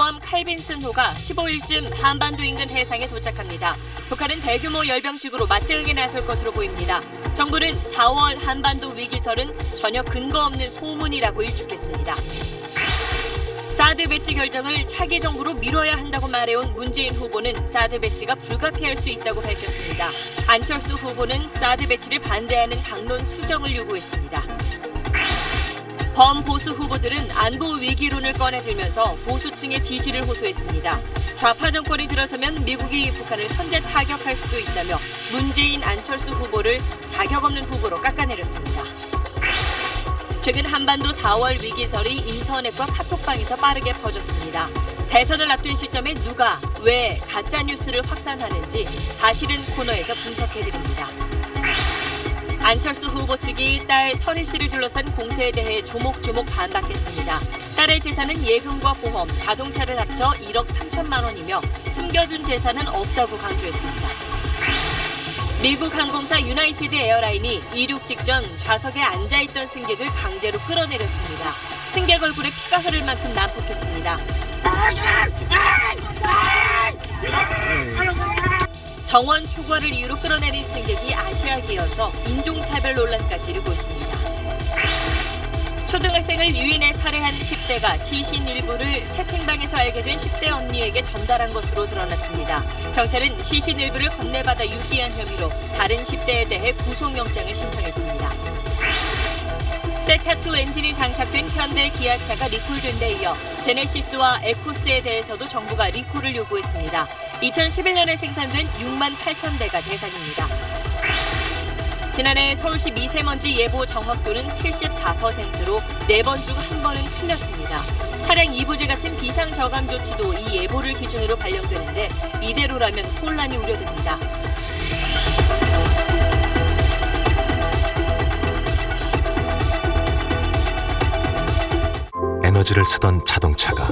항공모함 칼빈슨 호가 15일쯤 한반도 인근 해상에 도착합니다. 북한은 대규모 열병식으로 맞대응에 나설 것으로 보입니다. 정부는 4월 한반도 위기설은 전혀 근거 없는 소문이라고 일축했습니다. 사드 배치 결정을 차기 정부로 미뤄야 한다고 말해온 문재인 후보는 사드 배치가 불가피할 수 있다고 밝혔습니다. 안철수 후보는 사드 배치를 반대하는 당론 수정을 요구했습니다. 범보수 후보들은 안보 위기론을 꺼내들면서 보수층의 지지를 호소했습니다. 좌파 정권이 들어서면 미국이 북한을 선제 타격할 수도 있다며 문재인, 안철수 후보를 자격 없는 후보로 깎아내렸습니다. 최근 한반도 4월 위기설이 인터넷과 카톡방에서 빠르게 퍼졌습니다. 대선을 앞둔 시점에 누가, 왜 가짜뉴스를 확산하는지 사실은 코너에서 분석해드립니다. 안철수 후보 측이 딸 설희 씨를 둘러싼 공세에 대해 조목조목 반박했습니다. 딸의 재산은 예금과 보험, 자동차를 합쳐 1억 3천만 원이며 숨겨둔 재산은 없다고 강조했습니다. 미국 항공사 유나이티드 에어라인이 이륙 직전 좌석에 앉아있던 승객을 강제로 끌어내렸습니다. 승객 얼굴에 피가 흐를 만큼 난폭했습니다. 정원 초과를 이유로 끌어내린 승객이 아시아계여서 인종차별 논란까지 일고 있습니다. 초등학생을 유인해 살해한 10대가 시신 일부를 채팅방에서 알게 된 10대 언니에게 전달한 것으로 드러났습니다. 경찰은 시신 일부를 건네받아 유기한 혐의로 다른 10대에 대해 구속영장을 신청했습니다. 세타2 엔진이 장착된 현대 기아차가 리콜된 데 이어 제네시스와 에코스에 대해서도 정부가 리콜을 요구했습니다. 2011년에 생산된 6만 8천 대가 대상입니다. 지난해 서울시 미세먼지 예보 정확도는 74%로 4번 중 1번은 틀렸습니다. 차량 이부제 같은 비상 저감 조치도 이 예보를 기준으로 발령되는데 이대로라면 혼란이 우려됩니다. 에너지를 쓰던 자동차가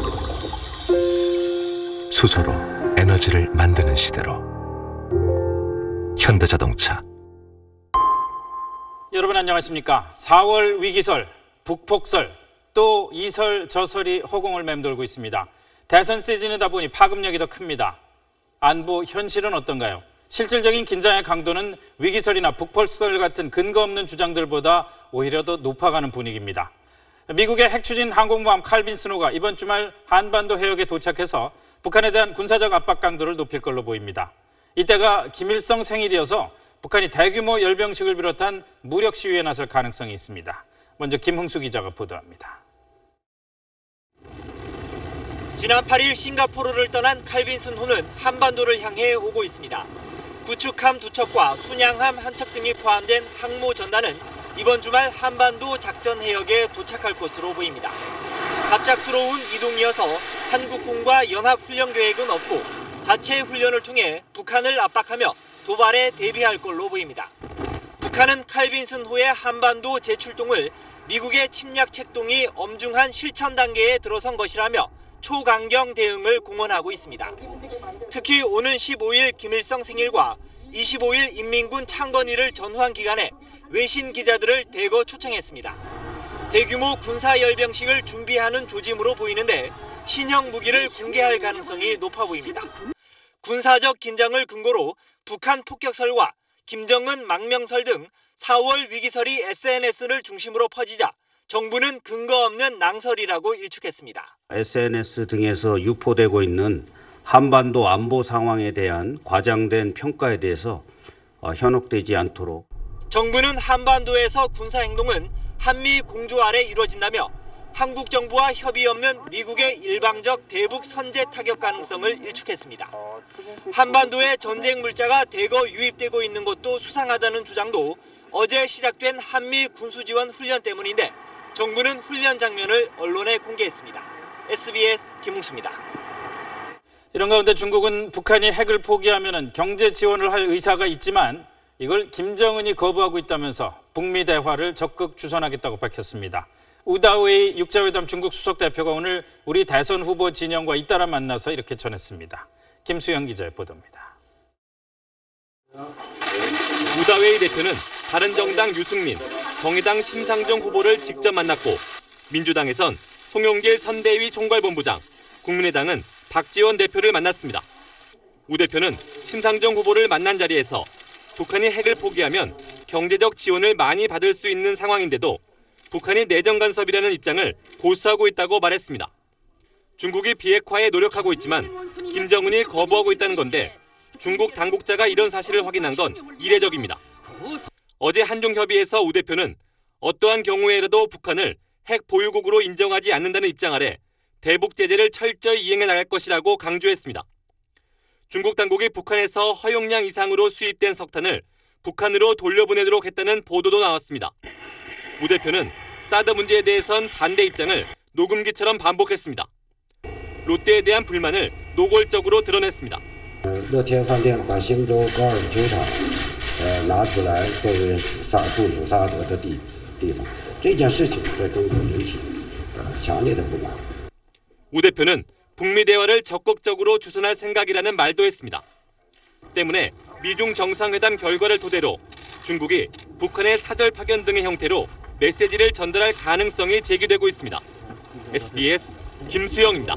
수소로 에너지를 만드는 시대로 현대자동차. 여러분 안녕하십니까? 4월 위기설, 북폭설, 또 이설 저설이 허공을 맴돌고 있습니다. 대선 시즌이다 보니 파급력이 더 큽니다. 안보 현실은 어떤가요? 실질적인 긴장의 강도는 위기설이나 북폭설 같은 근거 없는 주장들보다 오히려 더 높아가는 분위기입니다. 미국의 핵추진 항공모함 칼빈슨호가 이번 주말 한반도 해역에 도착해서 북한에 대한 군사적 압박 강도를 높일 걸로 보입니다. 이때가 김일성 생일이어서 북한이 대규모 열병식을 비롯한 무력 시위에 나설 가능성이 있습니다. 먼저 김흥수 기자가 보도합니다. 지난 8일 싱가포르를 떠난 칼빈슨호는 한반도를 향해 오고 있습니다. 구축함 2척과 순양함 1척 등이 포함된 항모 전단은 이번 주말 한반도 작전 해역에 도착할 것으로 보입니다. 갑작스러운 이동이어서 한국군과 연합훈련 계획은 없고 자체 훈련을 통해 북한을 압박하며 도발에 대비할 걸로 보입니다. 북한은 칼빈슨호의 한반도 재출동을 미국의 침략 책동이 엄중한 실천 단계에 들어선 것이라며 초강경 대응을 공언하고 있습니다. 특히 오는 15일 김일성 생일과 25일 인민군 창건일을 전후한 기간에 외신 기자들을 대거 초청했습니다. 대규모 군사 열병식을 준비하는 조짐으로 보이는데 신형 무기를 공개할 가능성이 높아 보입니다. 군사적 긴장을 근거로 북한 폭격설과 김정은 망명설 등 4월 위기설이 SNS를 중심으로 퍼지자 정부는 근거 없는 낭설이라고 일축했습니다. SNS 등에서 유포되고 있는 한반도 안보 상황에 대한 과장된 평가에 대해서 현혹되지 않도록. 정부는 한반도에서 군사행동은 한미 공조 아래 이루어진다며 한국 정부와 협의 없는 미국의 일방적 대북 선제 타격 가능성을 일축했습니다. 한반도에 전쟁 물자가 대거 유입되고 있는 것도 수상하다는 주장도 어제 시작된 한미 군수지원 훈련 때문인데 정부는 훈련 장면을 언론에 공개했습니다. SBS 김웅수입니다. 이런 가운데 중국은 북한이 핵을 포기하면 경제 지원을 할 의사가 있지만 이걸 김정은이 거부하고 있다면서 북미 대화를 적극 주선하겠다고 밝혔습니다. 우다웨이 육자회담 중국 수석 대표가 오늘 우리 대선 후보 진영과 잇따라 만나서 이렇게 전했습니다. 김수영 기자의 보도입니다. 우다웨이 대표는 바른정당 유승민, 정의당 심상정 후보를 직접 만났고 민주당에선 송영길 선대위 총괄본부장, 국민의당은 박지원 대표를 만났습니다. 우 대표는 심상정 후보를 만난 자리에서 북한이 핵을 포기하면 경제적 지원을 많이 받을 수 있는 상황인데도 북한이 내정 간섭이라는 입장을 고수하고 있다고 말했습니다. 중국이 비핵화에 노력하고 있지만 김정은이 거부하고 있다는 건데 중국 당국자가 이런 사실을 확인한 건 이례적입니다. 어제 한중협의에서 우 대표는 어떠한 경우에라도 북한을 핵 보유국으로 인정하지 않는다는 입장 아래 대북 제재를 철저히 이행해 나갈 것이라고 강조했습니다. 중국 당국이 북한에서 허용량 이상으로 수입된 석탄을 북한으로 돌려보내도록 했다는 보도도 나왔습니다. 우 대표는 사드 문제에 대해선 반대 입장을 녹음기처럼 반복했습니다. 롯데에 대한 불만을 노골적으로 드러냈습니다. 乐天饭店把新洲高尔夫球场拿出来作为部署萨德的地方，这件事情在中国引起强烈的不满。 우 대표는 북미 대화를 적극적으로 주선할 생각이라는 말도 했습니다. 때문에 미중 정상회담 결과를 토대로 중국이 북한의 사절 파견 등의 형태로 메시지를 전달할 가능성이 제기되고 있습니다. SBS 김수영입니다.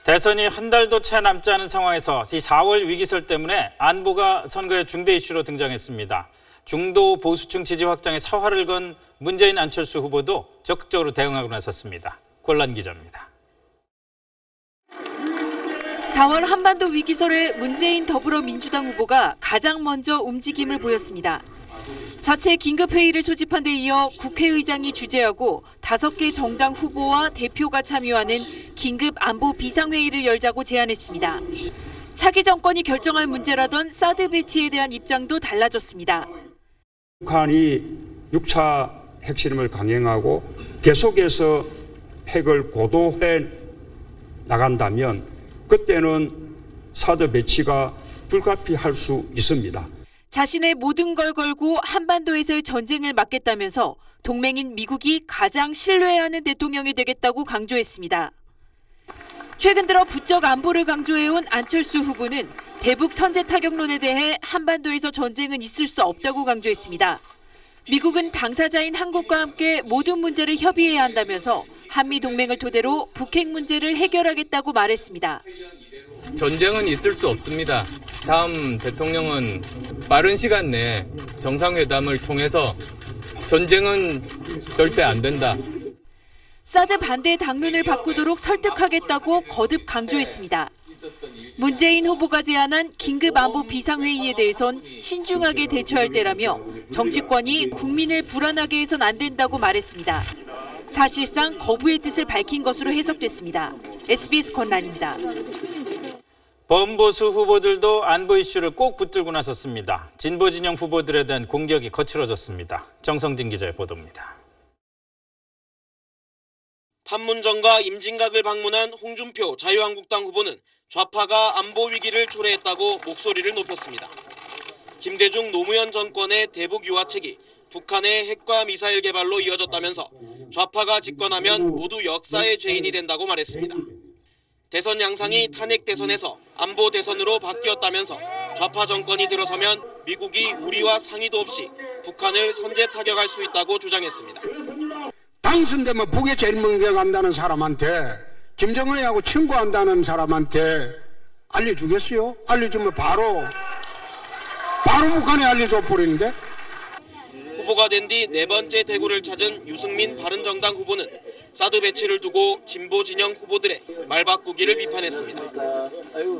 대선이 한 달도 채 남지 않은 상황에서 이 4월 위기설 때문에 안보가 선거의 중대 이슈로 등장했습니다. 중도 보수층 지지 확장에 사활을 건 문재인 안철수 후보도 적극적으로 대응하고 나섰습니다. 권란 기자입니다. 4월 한반도 위기설에 문재인 더불어민주당 후보가 가장 먼저 움직임을 보였습니다. 자체 긴급회의를 소집한 데 이어 국회의장이 주재하고 5개 정당 후보와 대표가 참여하는 긴급 안보 비상회의를 열자고 제안했습니다. 차기 정권이 결정할 문제라던 사드 배치에 대한 입장도 달라졌습니다. 북한이 6차 핵실험을 강행하고 계속해서 핵을 고도해 나간다면 그때는 사드 배치가 불가피할 수 있습니다. 자신의 모든 걸 걸고 한반도에서의 전쟁을 막겠다면서 동맹인 미국이 가장 신뢰하는 대통령이 되겠다고 강조했습니다. 최근 들어 부쩍 안보를 강조해온 안철수 후보는 대북 선제 타격론에 대해 한반도에서 전쟁은 있을 수 없다고 강조했습니다. 미국은 당사자인 한국과 함께 모든 문제를 협의해야 한다면서 한미 동맹을 토대로 북핵 문제를 해결하겠다고 말했습니다. 전쟁은 있을 수 없습니다. 다음 대통령은 빠른 시간 내에 정상회담을 통해서 전쟁은 절대 안 된다. 사드 반대 당론을 바꾸도록 설득하겠다고 거듭 강조했습니다. 문재인 후보가 제안한 긴급 안보 비상회의에 대해선 신중하게 대처할 때라며 정치권이 국민을 불안하게 해선 안 된다고 말했습니다. 사실상 거부의 뜻을 밝힌 것으로 해석됐습니다. SBS 권란입니다. 범보수 후보들도 안보 이슈를 꼭 붙들고 나섰습니다. 진보 진영 후보들에 대한 공격이 거칠어졌습니다. 정성진 기자의 보도입니다. 판문점과 임진각을 방문한 홍준표 자유한국당 후보는 좌파가 안보 위기를 초래했다고 목소리를 높였습니다. 김대중 노무현 정권의 대북 유화책이 북한의 핵과 미사일 개발로 이어졌다면서 좌파가 집권하면 모두 역사의 죄인이 된다고 말했습니다. 대선 양상이 탄핵 대선에서 안보 대선으로 바뀌었다면서 좌파 정권이 들어서면 미국이 우리와 상의도 없이 북한을 선제 타격할 수 있다고 주장했습니다. 당선되면 북에 제일 먼저 간다는 사람한테 김정은하고 친구한다는 사람한테 알려주겠어요? 알려주면 바로 북한에 알려줘 버리는데? 후보가 된 뒤 4번째 대구를 찾은 유승민 바른정당 후보는 사드 배치를 두고 진보 진영 후보들의 말바꾸기를 비판했습니다.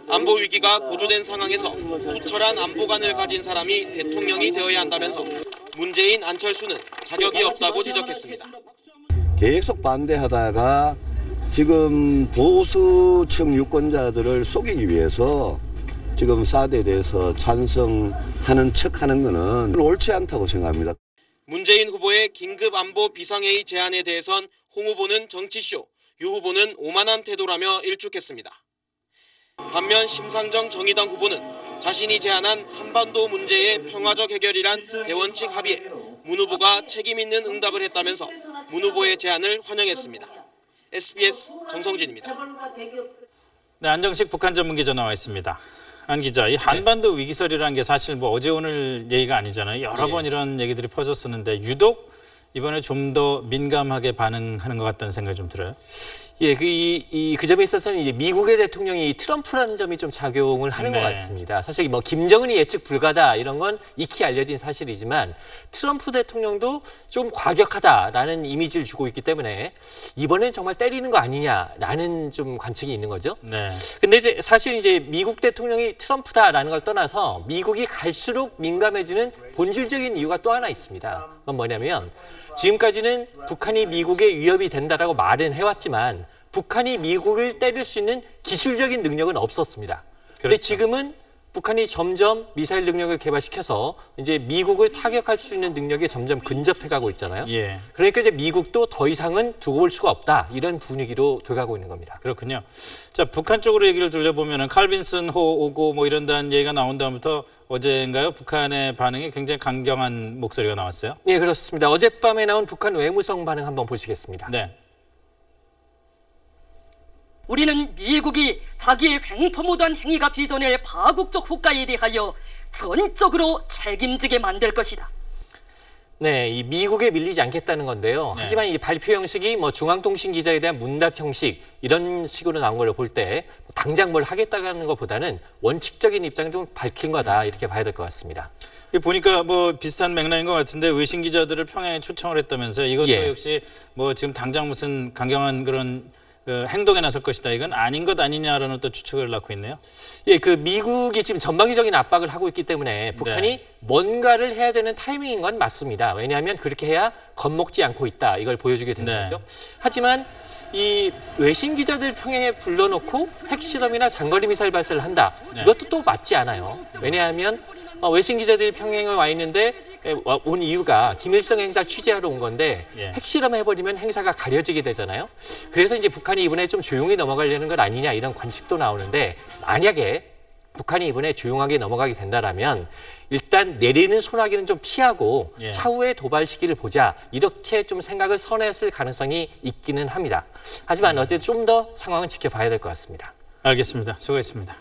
안보 위기가 고조된 상황에서 투철한 안보관을 가진 사람이 대통령이 되어야 한다면서 문재인, 안철수는 자격이 없다고 지적했습니다. 계속 반대하다가 지금 보수층 유권자들을 속이기 위해서 지금 사드에 대해서 찬성하는 척하는 것은 옳지 않다고 생각합니다. 문재인 후보의 긴급 안보 비상회의 제안에 대해선 홍 후보는 정치쇼, 유 후보는 오만한 태도라며 일축했습니다. 반면 심상정 정의당 후보는 자신이 제안한 한반도 문제의 평화적 해결이란 대원칙 합의에 문 후보가 책임 있는 응답을 했다면서 문 후보의 제안을 환영했습니다. SBS 정성진입니다. 네, 안정식 북한 전문기자 나와 있습니다. 안 기자, 이 한반도 위기설이라는 게 사실 뭐 어제 오늘 얘기가 아니잖아요. 여러 번 이런 얘기들이 퍼졌었는데 유독 이번에 좀 더 민감하게 반응하는 것 같다는 생각이 좀 들어요. 예, 그 점에 있어서는 이제 미국의 대통령이 트럼프라는 점이 좀 작용을 하는 것 같습니다. 사실 뭐 김정은이 예측 불가다 이런 건 익히 알려진 사실이지만 트럼프 대통령도 좀 과격하다라는 이미지를 주고 있기 때문에 이번엔 정말 때리는 거 아니냐라는 좀 관측이 있는 거죠. 네. 근데 이제 사실 이제 미국 대통령이 트럼프다라는 걸 떠나서 미국이 갈수록 민감해지는 본질적인 이유가 또 하나 있습니다. 그건 뭐냐면 지금까지는 북한이 미국의 위협이 된다라고 말은 해왔지만 북한이 미국을 때릴 수 있는 기술적인 능력은 없었습니다. 그런데 지금은 북한이 점점 미사일 능력을 개발시켜서 이제 미국을 타격할 수 있는 능력이 점점 근접해가고 있잖아요. 예. 그러니까 이제 미국도 더 이상은 두고 볼 수가 없다 이런 분위기로 돼가고 있는 겁니다. 그렇군요. 자, 북한 쪽으로 얘기를 들려보면은 칼빈슨 호 오고 뭐 이런다는 얘기가 나온 다음부터 어제인가요? 북한의 반응이 굉장히 강경한 목소리가 나왔어요. 네, 그렇습니다. 어젯밤에 나온 북한 외무성 반응 한번 보시겠습니다. 네. 우리는 미국이 자기의 횡포무도한 행위가 빚어낼 파국적 후과에 대하여 전적으로 책임지게 만들 것이다. 네, 이 미국에 밀리지 않겠다는 건데요. 하지만 이 발표 형식이 뭐 중앙통신 기자에 대한 문답 형식 이런 식으로 나온 걸로 볼 때 당장 뭘 하겠다는 것보다는 원칙적인 입장을 좀 밝힌 거다 이렇게 봐야 될 것 같습니다. 보니까 뭐 비슷한 맥락인 것 같은데 외신 기자들을 평양에 초청을 했다면서요. 이것도 역시 뭐 지금 당장 무슨 강경한 그런 행동에 나설 것이다. 이건 아닌 것 아니냐라는 또 추측을 낳고 있네요. 예, 그 미국이 지금 전방위적인 압박을 하고 있기 때문에 북한이 뭔가를 해야 되는 타이밍인 건 맞습니다. 왜냐하면 그렇게 해야 겁먹지 않고 있다. 이걸 보여주게 되는 거죠. 하지만 이 외신 기자들 평양에 불러놓고 핵실험이나 장거리 미사일 발사를 한다. 이것도 또 맞지 않아요. 왜냐하면 외신 기자들이 평양에 와 있는데 온 이유가 김일성 행사 취재하러 온 건데 핵실험 해버리면 행사가 가려지게 되잖아요. 그래서 이제 북한이 이번에 좀 조용히 넘어가려는 것 아니냐 이런 관측도 나오는데 만약에 북한이 이번에 조용하게 넘어가게 된다라면 일단 내리는 소나기는 좀 피하고 차후에 도발 시기를 보자 이렇게 좀 생각을 선회했을 가능성이 있기는 합니다. 하지만 어제 좀 더 상황은 지켜봐야 될 것 같습니다. 알겠습니다. 수고했습니다.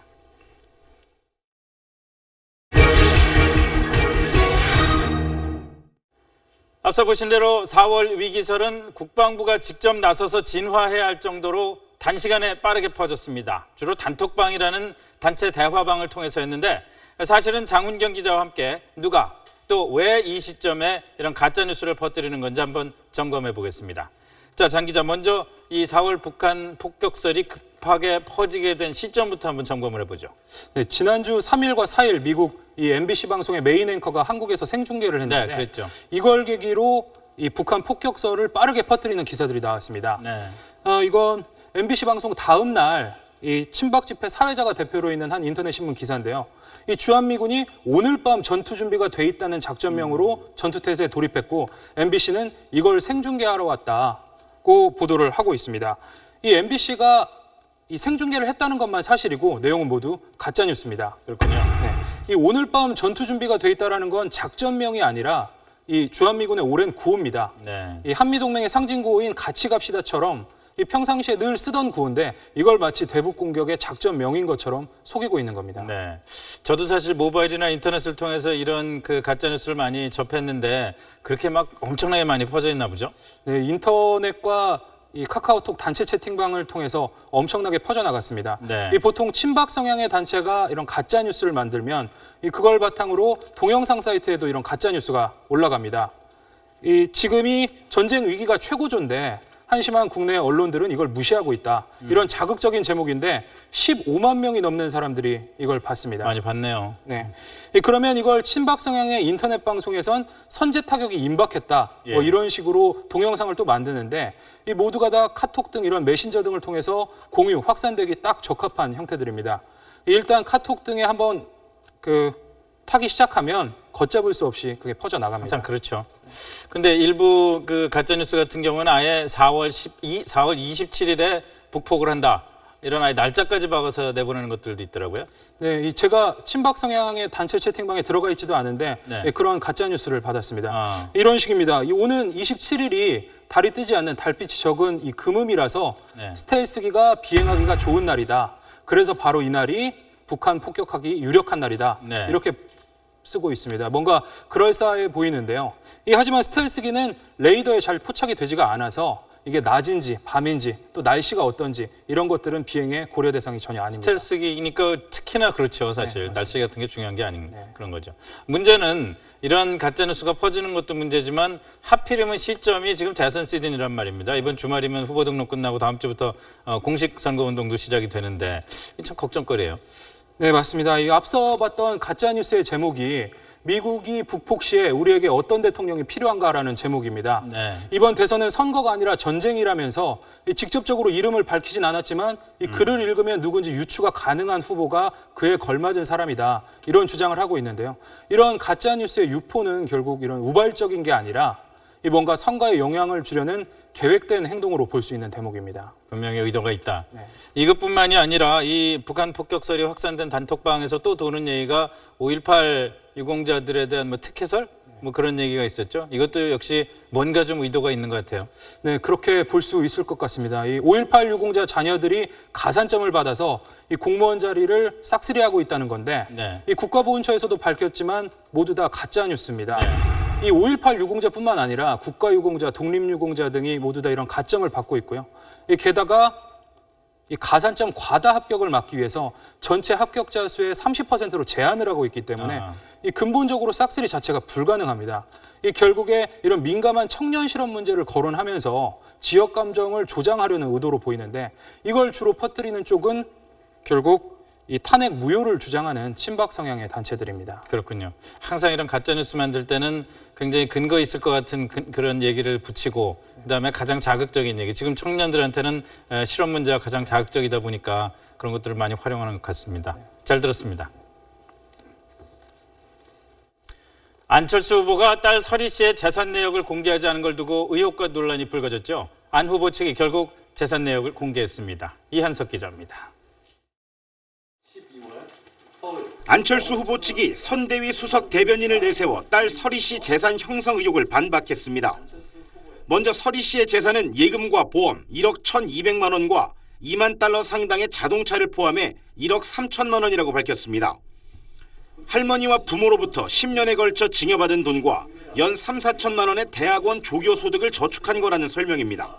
앞서 보신 대로 4월 위기설은 국방부가 직접 나서서 진화해야 할 정도로 단시간에 빠르게 퍼졌습니다. 주로 단톡방이라는 단체 대화방을 통해서였는데 사실은 장훈경 기자와 함께 누가 또 왜 이 시점에 이런 가짜뉴스를 퍼뜨리는 건지 한번 점검해 보겠습니다. 자, 장 기자, 먼저 이 4월 북한 폭격설이 급하게 퍼지게 된 시점부터 한번 점검을 해보죠. 네, 지난주 3일과 4일 미국 이 MBC 방송의 메인 앵커가 한국에서 생중계를 했는데 네, 그랬죠. 이걸 계기로 이 북한 폭격설을 빠르게 퍼뜨리는 기사들이 나왔습니다. 이건 MBC 방송 다음 날 이 친박 집회 사회자가 대표로 있는 한 인터넷 신문 기사인데요. 이 주한미군이 오늘 밤 전투 준비가 돼 있다는 작전명으로 전투태세에 돌입했고 MBC는 이걸 생중계하러 왔다고 보도를 하고 있습니다. 이 MBC가 이 생중계를 했다는 것만 사실이고 내용은 모두 가짜 뉴스입니다. 그렇군요. 네. 이 오늘 밤 전투 준비가 돼 있다라는 건 작전명이 아니라 이 주한미군의 오랜 구호입니다. 이 한미동맹의 상징 구호인 같이 갑시다처럼 이 평상시에 늘 쓰던 구호인데 이걸 마치 대북 공격의 작전명인 것처럼 속이고 있는 겁니다. 네, 저도 사실 모바일이나 인터넷을 통해서 이런 그 가짜 뉴스를 많이 접했는데 그렇게 막 엄청나게 많이 퍼져 있나 보죠? 네, 인터넷과 이 카카오톡 단체 채팅방을 통해서 엄청나게 퍼져나갔습니다. 이 보통 친박 성향의 단체가 이런 가짜 뉴스를 만들면 그걸 바탕으로 동영상 사이트에도 이런 가짜 뉴스가 올라갑니다. 지금이 전쟁 위기가 최고조인데 한심한 국내 언론들은 이걸 무시하고 있다. 이런 자극적인 제목인데 15만 명이 넘는 사람들이 이걸 봤습니다. 많이 봤네요. 네. 그러면 이걸 친박 성향의 인터넷 방송에선 선제 타격이 임박했다. 뭐 이런 식으로 동영상을 또 만드는데 이 모두가 다 카톡 등 이런 메신저 등을 통해서 공유, 확산되기 딱 적합한 형태들입니다. 일단 카톡 등에 한번 타기 시작하면 걷잡을 수 없이 그게 퍼져나갑니다. 항상 그렇죠. 근데 일부 그 가짜뉴스 같은 경우는 아예 4월 27일에 북폭을 한다. 이런 아예 날짜까지 박아서 내보내는 것들도 있더라고요. 네, 제가 친박 성향의 단체 채팅방에 들어가 있지도 않은데 그런 가짜뉴스를 받았습니다. 이런 식입니다. 오는 27일이 달이 뜨지 않는 달빛이 적은 이 금음이라서 스텔스기가 비행하기가 좋은 날이다. 그래서 바로 이날이 북한 폭격하기 유력한 날이다. 네. 이렇게 쓰고 있습니다. 뭔가 그럴싸해 보이는데요. 하지만 스텔스기는 레이더에 잘 포착이 되지가 않아서 이게 낮인지 밤인지 또 날씨가 어떤지 이런 것들은 비행의 고려 대상이 전혀 아닙니다. 스텔스기니까 특히나 그렇죠. 사실 네, 날씨 같은 게 중요한 게 아닌 그런 거죠. 문제는 이런 가짜뉴스가 퍼지는 것도 문제지만 하필이면 시점이 지금 대선 시즌이란 말입니다. 이번 주말이면 후보 등록 끝나고 다음 주부터 공식 선거운동도 시작이 되는데 참 걱정거리예요. 네, 맞습니다. 이 앞서 봤던 가짜뉴스의 제목이 미국이 북폭 시에 우리에게 어떤 대통령이 필요한가라는 제목입니다. 네. 이번 대선은 선거가 아니라 전쟁이라면서 직접적으로 이름을 밝히진 않았지만 이 글을 읽으면 누군지 유추가 가능한 후보가 그에 걸맞은 사람이다. 이런 주장을 하고 있는데요. 이런 가짜뉴스의 유포는 결국 이런 우발적인 게 아니라 이 뭔가 선거에 영향을 주려는 계획된 행동으로 볼 수 있는 대목입니다. 분명히 의도가 있다. 네. 이것뿐만이 아니라 이 북한 폭격설이 확산된 단톡방에서 또 도는 얘기가 5.18 유공자들에 대한 뭐 특혜설? 뭐 그런 얘기가 있었죠. 이것도 역시 뭔가 좀 의도가 있는 것 같아요. 네, 그렇게 볼 수 있을 것 같습니다. 이 5.18 유공자 자녀들이 가산점을 받아서 이 공무원 자리를 싹쓸이하고 있다는 건데 네. 이 국가보훈처에서도 밝혔지만 모두 다 가짜 뉴스입니다. 네. 이 5.18 유공자뿐만 아니라 국가유공자, 독립유공자 등이 모두 다 이런 가점을 받고 있고요. 게다가 이 가산점 과다 합격을 막기 위해서 전체 합격자 수의 30%로 제한을 하고 있기 때문에 이 근본적으로 싹쓸이 자체가 불가능합니다. 이 결국에 이런 민감한 청년 실업 문제를 거론하면서 지역 감정을 조장하려는 의도로 보이는데 이걸 주로 퍼뜨리는 쪽은 결국 이 탄핵 무효를 주장하는 친박 성향의 단체들입니다. 그렇군요. 항상 이런 가짜뉴스 만들 때는 굉장히 근거 있을 것 같은 그런 얘기를 붙이고 그다음에 가장 자극적인 얘기. 지금 청년들한테는 실업 문제가 가장 자극적이다 보니까 그런 것들을 많이 활용하는 것 같습니다. 잘 들었습니다. 안철수 후보가 딸 설희 씨의 재산 내역을 공개하지 않은 걸 두고 의혹과 논란이 불거졌죠. 안 후보 측이 결국 재산 내역을 공개했습니다. 이한석 기자입니다. 안철수 후보 측이 선대위 수석 대변인을 내세워 딸 설희 씨 재산 형성 의혹을 반박했습니다. 먼저 설희 씨의 재산은 예금과 보험 1억 1,200만 원과 2만 달러 상당의 자동차를 포함해 1억 3천만 원이라고 밝혔습니다. 할머니와 부모로부터 10년에 걸쳐 증여받은 돈과 연 3, 4천만 원의 대학원 조교 소득을 저축한 거라는 설명입니다.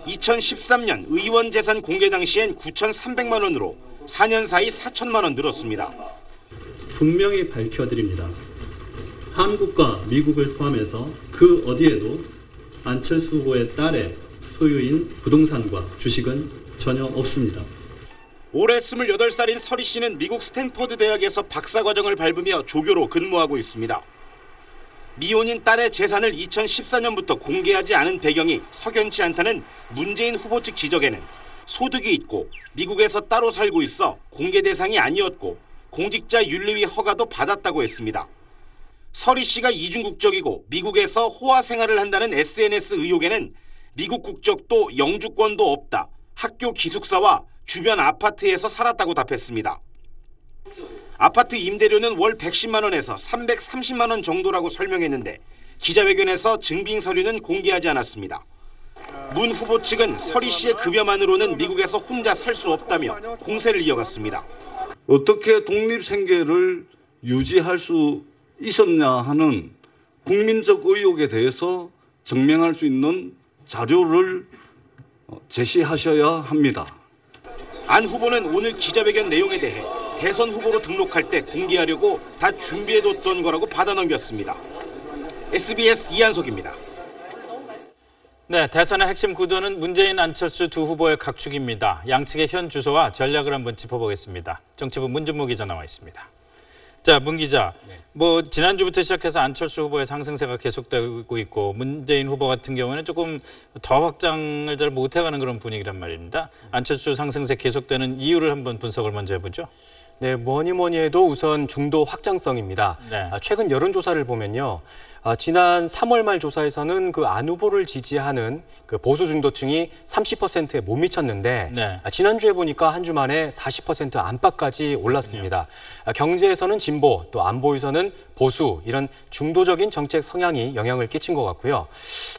2013년 의원 재산 공개 당시엔 9,300만 원으로 4년 사이 4천만 원 늘었습니다. 분명히 밝혀드립니다. 한국과 미국을 포함해서 그 어디에도 안철수 후보의 딸의 소유인 부동산과 주식은 전혀 없습니다. 올해 28살인 설희 씨는 미국 스탠퍼드 대학에서 박사과정을 밟으며 조교로 근무하고 있습니다. 미혼인 딸의 재산을 2014년부터 공개하지 않은 배경이 석연치 않다는 문재인 후보 측 지적에는 소득이 있고 미국에서 따로 살고 있어 공개 대상이 아니었고 공직자 윤리위 허가도 받았다고 했습니다. 설희 씨가 이중 국적이고 미국에서 호화 생활을 한다는 SNS 의혹에는 미국 국적도 영주권도 없다. 학교 기숙사와 주변 아파트에서 살았다고 답했습니다. 아파트 임대료는 월 110만 원에서 330만 원 정도라고 설명했는데 기자회견에서 증빙 서류는 공개하지 않았습니다. 문 후보 측은 설희 씨의 급여만으로는 미국에서 혼자 살 수 없다며 공세를 이어갔습니다. 어떻게 독립생계를 유지할 수 있었냐 하는 국민적 의혹에 대해서 증명할 수 있는 자료를 제시하셔야 합니다. 안 후보는 오늘 기자회견 내용에 대해 대선 후보로 등록할 때 공개하려고 다 준비해뒀던 거라고 받아넘겼습니다. SBS 이한석입니다. 네, 대선의 핵심 구도는 문재인, 안철수 두 후보의 각축입니다. 양측의 현 주소와 전략을 한번 짚어보겠습니다. 정치부 문준모 기자 나와 있습니다. 자, 문 기자, 뭐 지난주부터 시작해서 안철수 후보의 상승세가 계속되고 있고 문재인 후보 같은 경우는 조금 더 확장을 잘 못해가는 그런 분위기란 말입니다. 안철수 상승세 계속되는 이유를 한번 분석을 먼저 해보죠. 네, 뭐니 해도 우선 중도 확장성입니다. 네. 최근 여론조사를 보면요. 지난 3월 말 조사에서는 그 안 후보를 지지하는 그 보수 중도층이 30%에 못 미쳤는데 네. 지난주에 보니까 한 주 만에 40% 안팎까지 올랐습니다. 경제에서는 진보, 또 안보에서는 보수, 이런 중도적인 정책 성향이 영향을 끼친 것 같고요.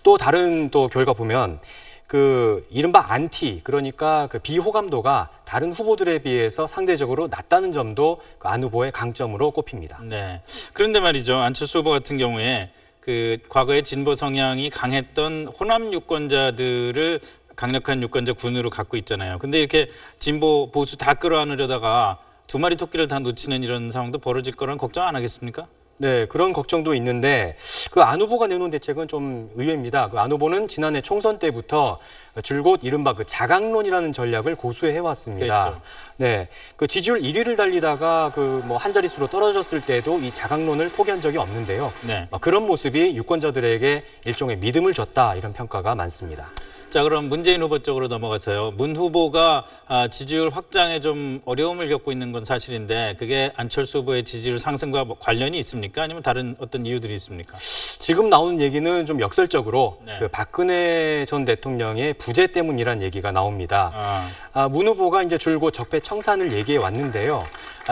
또 다른 또 결과 보면 그 이른바 안티, 그러니까 그 비호감도가 다른 후보들에 비해서 상대적으로 낮다는 점도 그 안 후보의 강점으로 꼽힙니다. 네. 그런데 말이죠. 안철수 후보 같은 경우에 그 과거에 진보 성향이 강했던 호남 유권자들을 강력한 유권자 군으로 갖고 있잖아요. 근데 이렇게 진보 보수 다 끌어안으려다가 두 마리 토끼를 다 놓치는 이런 상황도 벌어질 거라는 걱정 안 하겠습니까? 네, 그런 걱정도 있는데 그 안 후보가 내놓은 대책은 좀 의외입니다. 그 안 후보는 지난해 총선 때부터 줄곧 이른바 그 자강론이라는 전략을 고수해 왔습니다. 그렇죠. 네, 그 지지율 1위를 달리다가 그 뭐 한 자릿수로 떨어졌을 때도 이 자강론을 포기한 적이 없는데요. 네. 그런 모습이 유권자들에게 일종의 믿음을 줬다, 이런 평가가 많습니다. 자, 그럼 문재인 후보 쪽으로 넘어가서요. 문 후보가 지지율 확장에 좀 어려움을 겪고 있는 건 사실인데 그게 안철수 후보의 지지율 상승과 관련이 있습니까? 아니면 다른 어떤 이유들이 있습니까? 지금 나오는 얘기는 좀 역설적으로 네. 그 박근혜 전 대통령의 부재 때문이란 얘기가 나옵니다. 문 후보가 이제 줄곧 적폐 청산을 얘기해 왔는데요.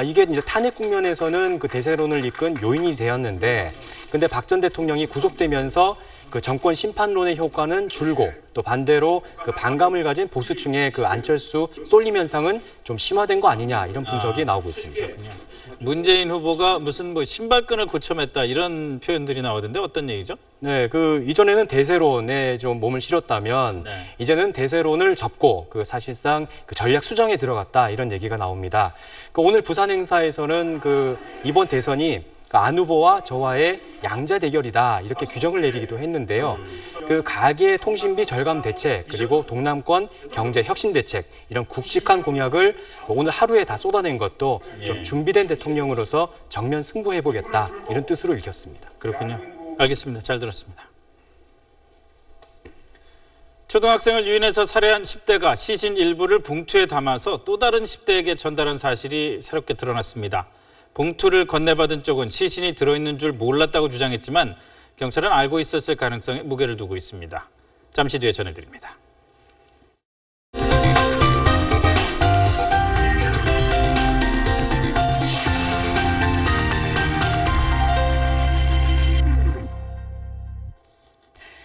이게 이제 탄핵 국면에서는 그 대세론을 이끈 요인이 되었는데, 근데 박 전 대통령이 구속되면서 그 정권 심판론의 효과는 줄고 또 반대로 그 반감을 가진 보수층의 그 안철수 쏠림 현상은 좀 심화된 거 아니냐, 이런 분석이 나오고 있습니다. 문재인 후보가 무슨 뭐 신발끈을 고쳐맸다 이런 표현들이 나오던데 어떤 얘기죠? 네, 그 이전에는 대세론에 좀 몸을 실었다면 이제는 대세론을 접고 그 사실상 그 전략 수정에 들어갔다, 이런 얘기가 나옵니다. 그 오늘 부산 행사에서는 그 이번 대선이 안 후보와 저와의 양자 대결이다, 이렇게 규정을 내리기도 했는데요. 그 가계 통신비 절감 대책, 그리고 동남권 경제 혁신 대책, 이런 굵직한 공약을 오늘 하루에 다 쏟아낸 것도 좀 준비된 대통령으로서 정면 승부해보겠다, 이런 뜻으로 읽혔습니다. 그렇군요. 알겠습니다. 잘 들었습니다. 초등학생을 유인해서 살해한 10대가 시신 일부를 봉투에 담아서 또 다른 10대에게 전달한 사실이 새롭게 드러났습니다. 봉투를 건네받은 쪽은 시신이 들어있는 줄 몰랐다고 주장했지만 경찰은 알고 있었을 가능성에 무게를 두고 있습니다. 잠시 뒤에 전해드립니다.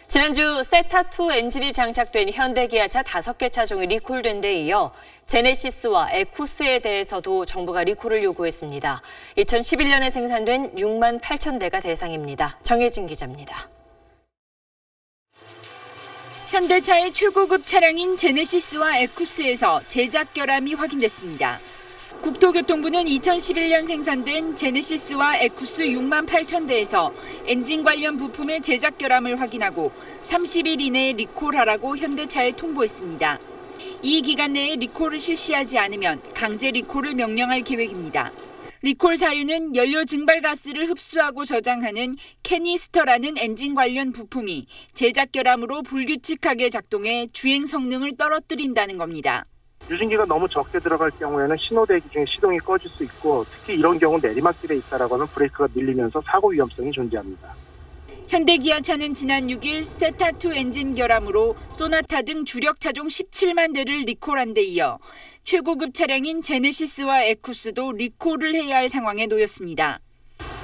지난주 세타2 엔진이 장착된 현대기아차 5개 차종이 리콜된 데 이어 제네시스와 에쿠스에 대해서도 정부가 리콜을 요구했습니다. 2011년에 생산된 6만 8천 대가 대상입니다. 정혜진 기자입니다. 현대차의 최고급 차량인 제네시스와 에쿠스에서 제작 결함이 확인됐습니다. 국토교통부는 2011년 생산된 제네시스와 에쿠스 6만 8천 대에서 엔진 관련 부품의 제작 결함을 확인하고 30일 이내에 리콜하라고 현대차에 통보했습니다. 이 기간 내에 리콜을 실시하지 않으면 강제 리콜을 명령할 계획입니다. 리콜 사유는 연료 증발 가스를 흡수하고 저장하는 캐니스터라는 엔진 관련 부품이 제작 결함으로 불규칙하게 작동해 주행 성능을 떨어뜨린다는 겁니다. 유증기가 너무 적게 들어갈 경우에는 신호대기 중에 시동이 꺼질 수 있고, 특히 이런 경우 내리막길에 있다라고 하면 브레이크가 밀리면서 사고 위험성이 존재합니다. 현대기아차는 지난 6일 세타2 엔진 결함으로 소나타 등 주력 차종 17만 대를 리콜한 데 이어 최고급 차량인 제네시스와 에쿠스도 리콜을 해야 할 상황에 놓였습니다.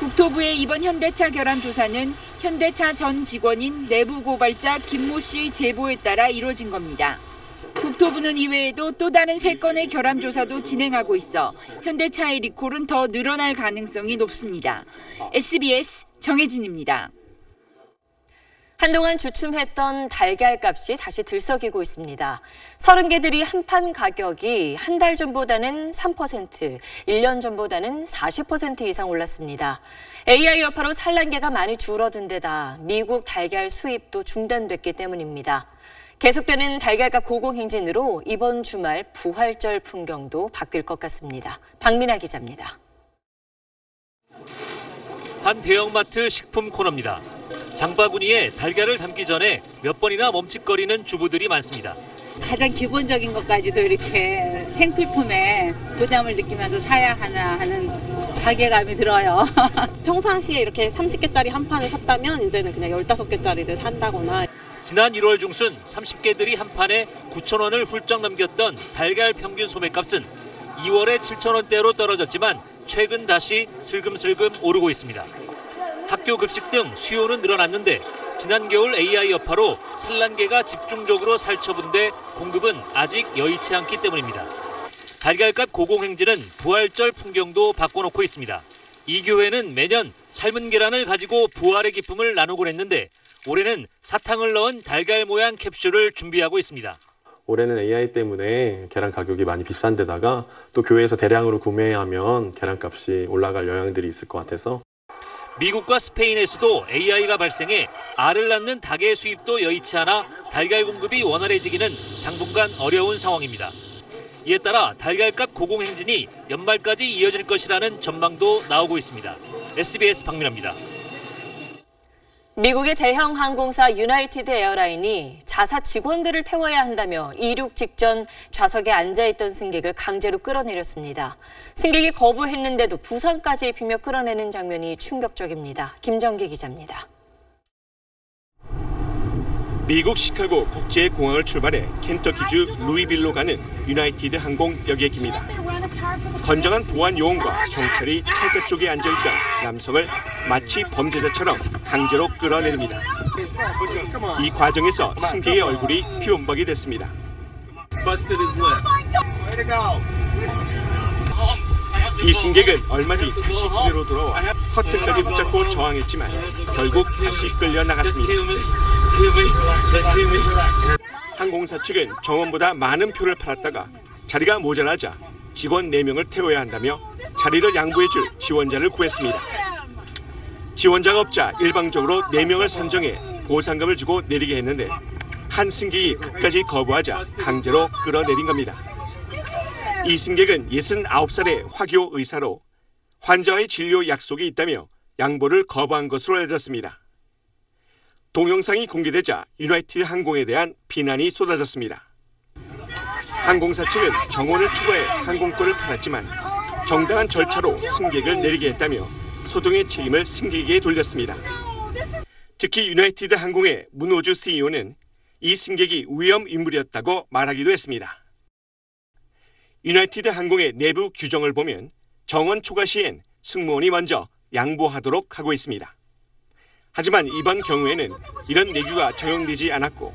국토부의 이번 현대차 결함 조사는 현대차 전 직원인 내부 고발자 김모 씨의 제보에 따라 이루어진 겁니다. 국토부는 이외에도 또 다른 3건의 결함 조사도 진행하고 있어 현대차의 리콜은 더 늘어날 가능성이 높습니다. SBS 정혜진입니다. 한동안 주춤했던 달걀값이 다시 들썩이고 있습니다. 30개들이 한 판 가격이 한 달 전보다는 3%, 1년 전보다는 40% 이상 올랐습니다. AI 여파로 산란계가 많이 줄어든 데다 미국 달걀 수입도 중단됐기 때문입니다. 계속되는 달걀값 고공행진으로 이번 주말 부활절 풍경도 바뀔 것 같습니다. 박민아 기자입니다. 한 대형마트 식품 코너입니다. 장바구니에 달걀을 담기 전에 몇 번이나 멈칫거리는 주부들이 많습니다. 가장 기본적인 것까지도 이렇게 생필품에 부담을 느끼면서 사야 하나 하는 자괴감이 들어요. 평상시에 이렇게 30개짜리 한 판을 샀다면 이제는 그냥 15개짜리를 산다거나. 지난 1월 중순 30개들이 한 판에 9,000원을 훌쩍 넘겼던 달걀 평균 소매값은 2월에 7,000원대로 떨어졌지만 최근 다시 슬금슬금 오르고 있습니다. 학교 급식 등 수요는 늘어났는데 지난 겨울 AI 여파로 산란계가 집중적으로 살처분돼 공급은 아직 여의치 않기 때문입니다. 달걀값 고공행진은 부활절 풍경도 바꿔놓고 있습니다. 이 교회는 매년 삶은 계란을 가지고 부활의 기쁨을 나누곤 했는데 올해는 사탕을 넣은 달걀 모양 캡슐을 준비하고 있습니다. 올해는 AI 때문에 계란 가격이 많이 비싼 데다가 또 교회에서 대량으로 구매하면 계란값이 올라갈 영향들이 있을 것 같아서 미국과 스페인에서도 AI가 발생해 알을 낳는 닭의 수입도 여의치 않아 달걀 공급이 원활해지기는 당분간 어려운 상황입니다. 이에 따라 달걀값 고공행진이 연말까지 이어질 것이라는 전망도 나오고 있습니다. SBS 박민호입니다. 미국의 대형 항공사 유나이티드 에어라인이 자사 직원들을 태워야 한다며 이륙 직전 좌석에 앉아있던 승객을 강제로 끌어내렸습니다. 승객이 거부했는데도 부상까지 입히며 끌어내는 장면이 충격적입니다. 김정기 기자입니다. 미국 시카고 국제공항을 출발해 켄터키주 루이빌로 가는 유나이티드 항공 여객입니다. 건장한 보안 요원과 경찰이 창가 쪽에 앉아있던 남성을 마치 범죄자처럼 강제로 끌어내립니다. 이 과정에서 승객의 얼굴이 피범벅이 됐습니다. 이 승객은 얼마 뒤 다시 기내로 돌아와 커튼까지 붙잡고 저항했지만 결국 다시 끌려 나갔습니다. 항공사 측은 정원보다 많은 표를 팔았다가 자리가 모자라자 직원 4명을 태워야 한다며 자리를 양보해줄 지원자를 구했습니다. 지원자가 없자 일방적으로 4명을 선정해 보상금을 주고 내리게 했는데 한 승객이 끝까지 거부하자 강제로 끌어내린 겁니다. 이 승객은 69살의 화교 의사로 환자와의 진료 약속이 있다며 양보를 거부한 것으로 알려졌습니다. 동영상이 공개되자 유나이티드 항공에 대한 비난이 쏟아졌습니다. 항공사 측은 정원을 추구해 항공권을 팔았지만 정당한 절차로 승객을 내리게 했다며 소동의 책임을 승객에게 돌렸습니다. 특히 유나이티드 항공의 문호주 CEO는 이 승객이 위험 인물이었다고 말하기도 했습니다. 유나이티드 항공의 내부 규정을 보면 정원 초과 시엔 승무원이 먼저 양보하도록 하고 있습니다. 하지만 이번 경우에는 이런 내규가 적용되지 않았고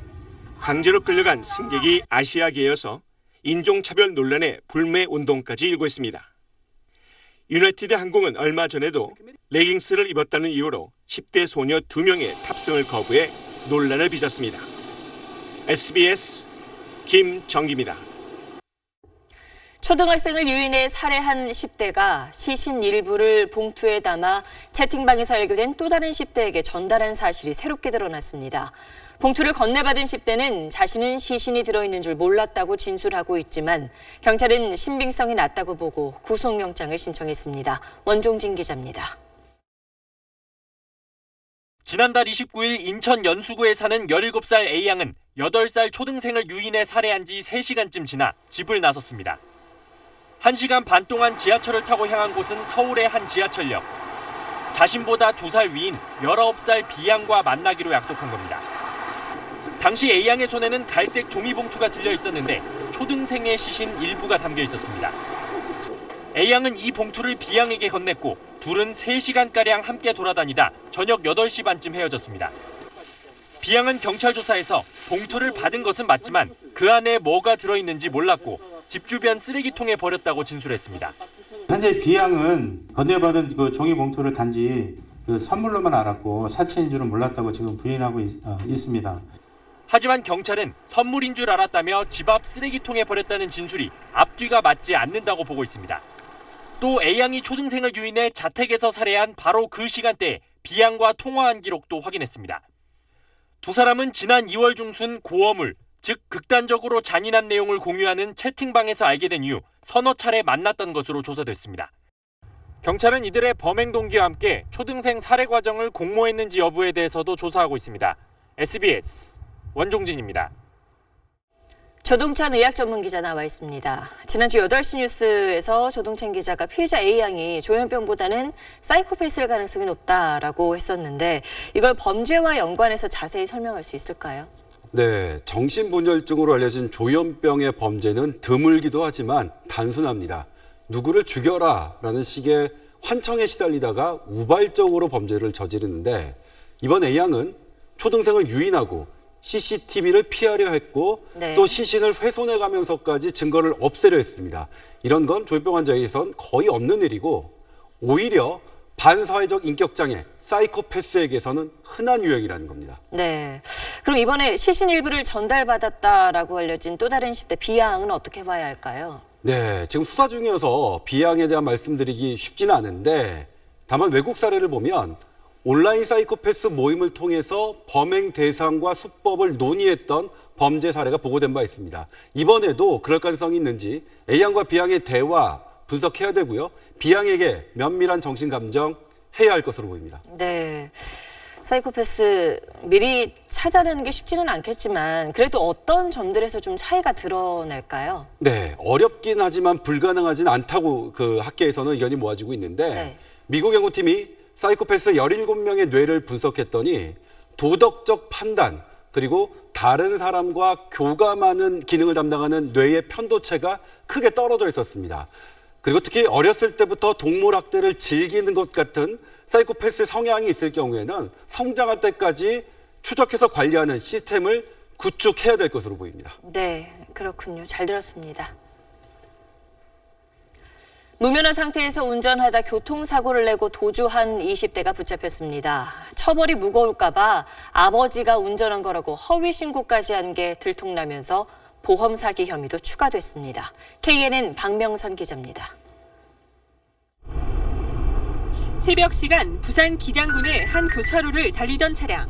강제로 끌려간 승객이 아시아계여서 인종차별 논란에 불매 운동까지 일고 있습니다. 유나이티드 항공은 얼마 전에도 레깅스를 입었다는 이유로 10대 소녀 2명의 탑승을 거부해 논란을 빚었습니다. SBS 김정기입니다. 초등학생을 유인해 살해한 10대가 시신 일부를 봉투에 담아 채팅방에서 알게된 또 다른 10대에게 전달한 사실이 새롭게 드러났습니다. 봉투를 건네받은 10대는 자신은 시신이 들어있는 줄 몰랐다고 진술하고 있지만 경찰은 신빙성이 낮다고 보고 구속영장을 신청했습니다. 원종진 기자입니다. 지난달 29일 인천 연수구에 사는 17살 A양은 8살 초등생을 유인해 살해한 지 3시간쯤 지나 집을 나섰습니다. 1시간 반 동안 지하철을 타고 향한 곳은 서울의 한 지하철역. 자신보다 2살 위인 19살 B양과 만나기로 약속한 겁니다. 당시 A양의 손에는 갈색 종이봉투가 들려 있었는데 초등생의 시신 일부가 담겨 있었습니다. A양은 이 봉투를 B양에게 건넸고 둘은 3시간가량 함께 돌아다니다 저녁 8시 반쯤 헤어졌습니다. B양은 경찰 조사에서 봉투를 받은 것은 맞지만 그 안에 뭐가 들어있는지 몰랐고 집 주변 쓰레기통에 버렸다고 진술했습니다. 현재 B양은 건네받은 그 종이 봉투를 단지 그 선물로만 알았고 사체인 줄은 몰랐다고 지금 부인하고 있습니다. 하지만 경찰은 선물인 줄 알았다며 집 앞 쓰레기통에 버렸다는 진술이 앞뒤가 맞지 않는다고 보고 있습니다. 또 A양이 초등생을 유인해 자택에서 살해한 바로 그 시간대에 B양과 통화한 기록도 확인했습니다. 두 사람은 지난 2월 중순 고어물, 즉 극단적으로 잔인한 내용을 공유하는 채팅방에서 알게 된 이후 서너 차례 만났던 것으로 조사됐습니다. 경찰은 이들의 범행 동기와 함께 초등생 살해 과정을 공모했는지 여부에 대해서도 조사하고 있습니다. SBS 원종진입니다. 조동찬 의학 전문 기자 나와 있습니다. 지난주 8시 뉴스에서 조동찬 기자가 피해자 A양이 조현병보다는 사이코패스일 가능성이 높다라고 했었는데 이걸 범죄와 연관해서 자세히 설명할 수 있을까요? 네, 정신분열증으로 알려진 조현병의 범죄는 드물기도 하지만 단순합니다. 누구를 죽여라라는 식의 환청에 시달리다가 우발적으로 범죄를 저지르는데 이번 A양은 초등생을 유인하고 CCTV를 피하려 했고 네. 또 시신을 훼손해가면서까지 증거를 없애려 했습니다. 이런 건 조현병 환자에선 거의 없는 일이고 오히려 반사회적 인격장애, 사이코패스에게서는 흔한 유형이라는 겁니다. 네. 그럼 이번에 시신 일부를 전달받았다라고 알려진 또 다른 10대 비양은 어떻게 봐야 할까요? 네, 지금 수사 중이어서 비양에 대한 말씀드리기 쉽지는 않은데 다만 외국 사례를 보면 온라인 사이코패스 모임을 통해서 범행 대상과 수법을 논의했던 범죄 사례가 보고된 바 있습니다. 이번에도 그럴 가능성이 있는지 A양과 B양의 대화 분석해야 되고요. B양에게 면밀한 정신감정 해야 할 것으로 보입니다. 네. 사이코패스 미리 찾아내는 게 쉽지는 않겠지만 그래도 어떤 점들에서 좀 차이가 드러날까요? 네, 어렵긴 하지만 불가능하진 않다고 그 학계에서는 의견이 모아지고 있는데 네. 미국 연구팀이 사이코패스 17명의 뇌를 분석했더니 도덕적 판단 그리고 다른 사람과 교감하는 기능을 담당하는 뇌의 편도체가 크게 떨어져 있었습니다. 그리고 특히 어렸을 때부터 동물학대를 즐기는 것 같은 사이코패스 성향이 있을 경우에는 성장할 때까지 추적해서 관리하는 시스템을 구축해야 될 것으로 보입니다. 네, 그렇군요. 잘 들었습니다. 무면허 상태에서 운전하다 교통사고를 내고 도주한 20대가 붙잡혔습니다. 처벌이 무거울까 봐 아버지가 운전한 거라고 허위 신고까지 한 게 들통나면서 보험 사기 혐의도 추가됐습니다. KNN 박명선 기자입니다. 새벽 시간 부산 기장군의 한 교차로를 달리던 차량.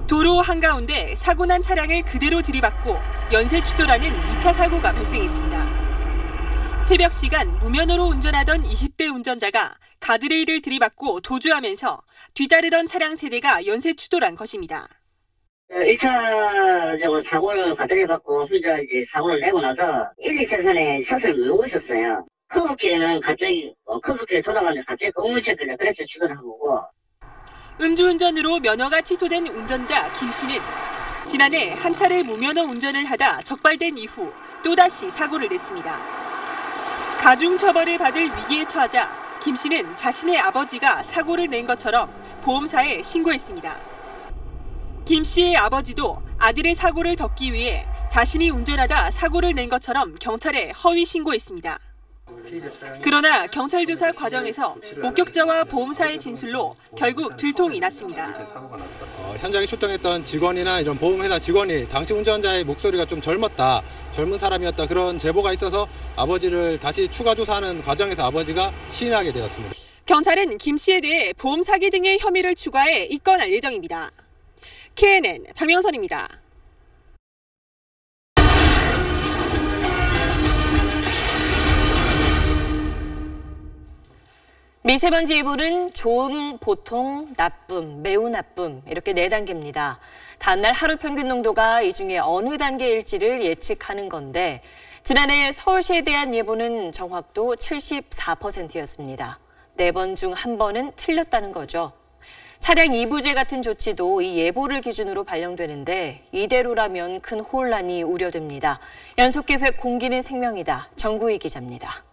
도로 한가운데 사고 난 차량을 그대로 들이받고 연쇄 추돌하는 2차 사고가 발생했습니다. 새벽 시간 무면허로 운전하던 20대 운전자가 가드레일을 들이받고 도주하면서 뒤따르던 차량 세대가 연쇄 추돌한 것입니다. 1차적으로 사고를 가드레일 받고 혼자 이제 사고를 내고 나서 1, 2차선에 샷을 누르고 있었어요. 커브길에는 갑자기 커브길에 돌아가는데 갑자기 우물차길에 그래서 추돌한 거고. 음주운전으로 면허가 취소된 운전자 김 씨는 지난해 한 차례 무면허 운전을 하다 적발된 이후 또다시 사고를 냈습니다. 가중처벌을 받을 위기에 처하자 김 씨는 자신의 아버지가 사고를 낸 것처럼 보험사에 신고했습니다. 김 씨의 아버지도 아들의 사고를 덮기 위해 자신이 운전하다 사고를 낸 것처럼 경찰에 허위 신고했습니다. 그러나 경찰 조사 과정에서 목격자와 보험사의 진술로 결국 들통이 났습니다. 현장에 출동했던 직원이나 이런 보험회사 직원이 당시 운전자의 목소리가 좀 젊었다, 젊은 사람이었다 그런 제보가 있어서 아버지를 다시 추가 조사하는 과정에서 아버지가 시인하게 되었습니다. 경찰은 김 씨에 대해 보험 사기 등의 혐의를 추가해 입건할 예정입니다. KNN 박명선입니다. 미세먼지 예보는 좋음, 보통, 나쁨, 매우 나쁨 이렇게 4단계입니다. 다음날 하루 평균 농도가 이 중에 어느 단계일지를 예측하는 건데 지난해 서울시에 대한 예보는 정확도 74%였습니다. 4번 중 1번은 틀렸다는 거죠. 차량 이부제 같은 조치도 이 예보를 기준으로 발령되는데 이대로라면 큰 혼란이 우려됩니다. 연속계획 공기는 생명이다. 정구희 기자입니다.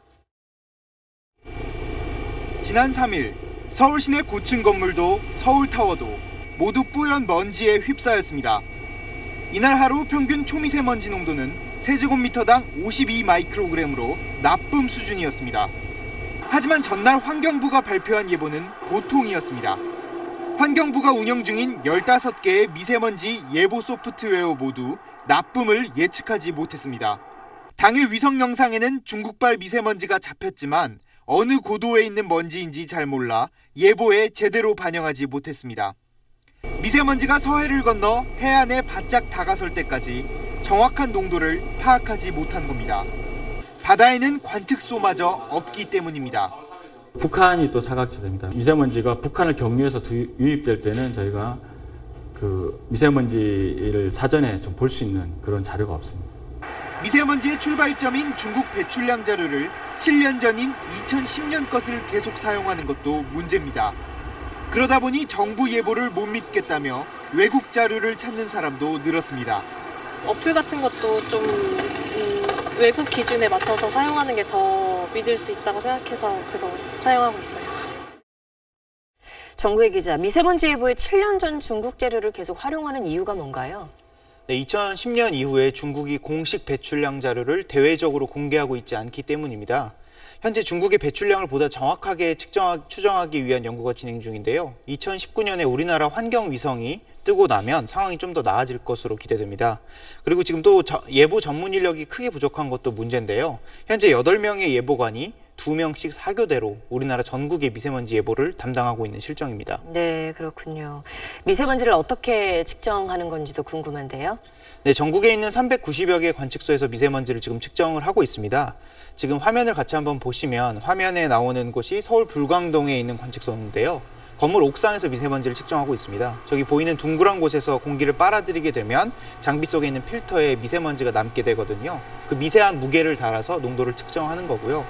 지난 3일 서울 시내 고층 건물도 서울타워도 모두 뿌연 먼지에 휩싸였습니다. 이날 하루 평균 초미세먼지 농도는 세제곱미터당 52 마이크로그램으로 나쁨 수준이었습니다. 하지만 전날 환경부가 발표한 예보는 보통이었습니다. 환경부가 운영 중인 15개의 미세먼지 예보 소프트웨어 모두 나쁨을 예측하지 못했습니다. 당일 위성 영상에는 중국발 미세먼지가 잡혔지만 어느 고도에 있는 먼지인지 잘 몰라 예보에 제대로 반영하지 못했습니다. 미세먼지가 서해를 건너 해안에 바짝 다가설 때까지 정확한 농도를 파악하지 못한 겁니다. 바다에는 관측소마저 없기 때문입니다. 북한이 또 사각지대입니다. 미세먼지가 북한을 경유해서 유입될 때는 저희가 그 미세먼지를 사전에 좀 볼 수 있는 그런 자료가 없습니다. 미세먼지의 출발점인 중국 배출량 자료를 7년 전인 2010년 것을 계속 사용하는 것도 문제입니다. 그러다 보니 정부 예보를 못 믿겠다며 외국 자료를 찾는 사람도 늘었습니다. 어플 같은 것도 좀 외국 기준에 맞춰서 사용하는 게 더 믿을 수 있다고 생각해서 그거 사용하고 있어요. 정구혜 기자, 미세먼지 예보에 7년 전 중국 재료를 계속 활용하는 이유가 뭔가요? 네, 2010년 이후에 중국이 공식 배출량 자료를 대외적으로 공개하고 있지 않기 때문입니다. 현재 중국의 배출량을 보다 정확하게 추정하기 위한 연구가 진행 중인데요. 2019년에 우리나라 환경위성이 뜨고 나면 상황이 좀 더 나아질 것으로 기대됩니다. 그리고 지금 또 예보 전문 인력이 크게 부족한 것도 문제인데요. 현재 8명의 예보관이 2명씩 4교대로 우리나라 전국의 미세먼지 예보를 담당하고 있는 실정입니다. 네, 그렇군요. 미세먼지를 어떻게 측정하는 건지도 궁금한데요. 네, 전국에 있는 390여 개 관측소에서 미세먼지를 지금 측정을 하고 있습니다. 지금 화면을 같이 한번 보시면 화면에 나오는 곳이 서울 불광동에 있는 관측소인데요. 건물 옥상에서 미세먼지를 측정하고 있습니다. 저기 보이는 둥그런 곳에서 공기를 빨아들이게 되면 장비 속에 있는 필터에 미세먼지가 남게 되거든요. 그 미세한 무게를 달아서 농도를 측정하는 거고요.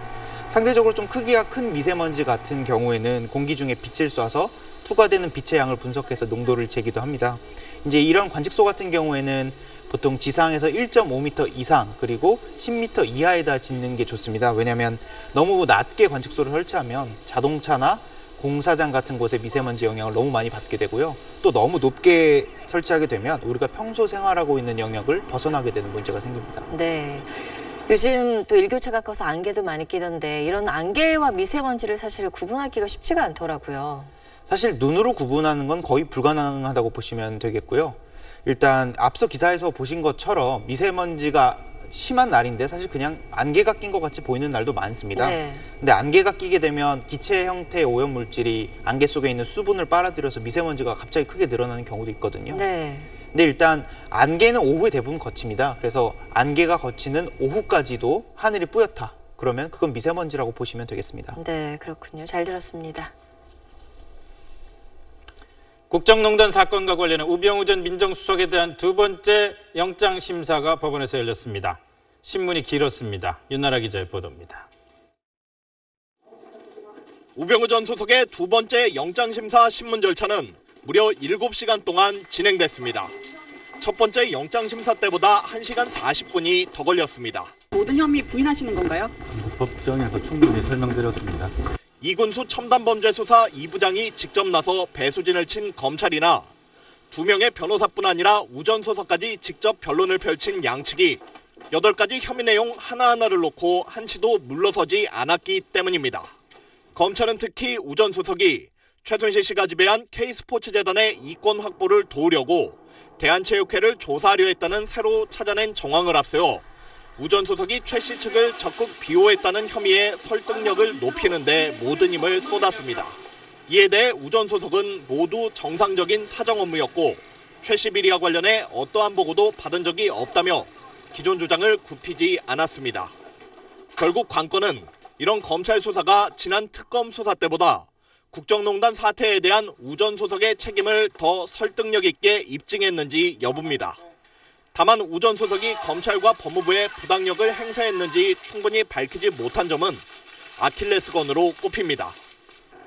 상대적으로 좀 크기가 큰 미세먼지 같은 경우에는 공기 중에 빛을 쏴서 투과되는 빛의 양을 분석해서 농도를 재기도 합니다. 이제 이런 관측소 같은 경우에는 보통 지상에서 1.5m 이상 그리고 10m 이하에다 짓는 게 좋습니다. 왜냐하면 너무 낮게 관측소를 설치하면 자동차나 공사장 같은 곳에 미세먼지 영향을 너무 많이 받게 되고요. 또 너무 높게 설치하게 되면 우리가 평소 생활하고 있는 영역을 벗어나게 되는 문제가 생깁니다. 네. 요즘 또 일교차가 커서 안개도 많이 끼던데 이런 안개와 미세먼지를 사실 구분하기가 쉽지가 않더라고요. 사실 눈으로 구분하는 건 거의 불가능하다고 보시면 되겠고요. 일단 앞서 기사에서 보신 것처럼 미세먼지가 심한 날인데 사실 그냥 안개가 낀 것 같이 보이는 날도 많습니다. 네. 근데 안개가 끼게 되면 기체 형태의 오염물질이 안개 속에 있는 수분을 빨아들여서 미세먼지가 갑자기 크게 늘어나는 경우도 있거든요. 네. 근데 일단 안개는 오후에 대부분 거칩니다. 그래서 안개가 거치는 오후까지도 하늘이 뿌옇다. 그러면 그건 미세먼지라고 보시면 되겠습니다. 네, 그렇군요. 잘 들었습니다. 국정농단 사건과 관련해 우병우 전 민정수석에 대한 두 번째 영장심사가 법원에서 열렸습니다. 신문이 길었습니다. 윤나라 기자의 보도입니다. 우병우 전 수석의 두 번째 영장심사 신문 절차는 무려 7시간 동안 진행됐습니다. 첫 번째 영장심사 때보다 1시간 40분이 더 걸렸습니다. 모든 혐의 부인하시는 건가요? 법정에서 충분히 설명드렸습니다. 이군수 첨단범죄수사 2부장이 직접 나서 배수진을 친 검찰이나 2명의 변호사뿐 아니라 우 전 수석까지 직접 변론을 펼친 양측이 8가지 혐의 내용 하나하나를 놓고 한치도 물러서지 않았기 때문입니다. 검찰은 특히 우 전 수석이 최순실 씨가 지배한 K스포츠재단의 이권 확보를 도우려고 대한체육회를 조사하려 했다는 새로 찾아낸 정황을 앞세워 우 전 수석이 최 씨 측을 적극 비호했다는 혐의의 설득력을 높이는 데 모든 힘을 쏟았습니다. 이에 대해 우 전 수석은 모두 정상적인 사정 업무였고 최 씨 비리와 관련해 어떠한 보고도 받은 적이 없다며 기존 주장을 굽히지 않았습니다. 결국 관건은 이런 검찰 수사가 지난 특검 수사 때보다 국정농단 사태에 대한 우 전 수석의 책임을 더 설득력 있게 입증했는지 여부입니다. 다만 우 전 수석이 검찰과 법무부에 부당력을 행사했는지 충분히 밝히지 못한 점은 아킬레스건으로 꼽힙니다.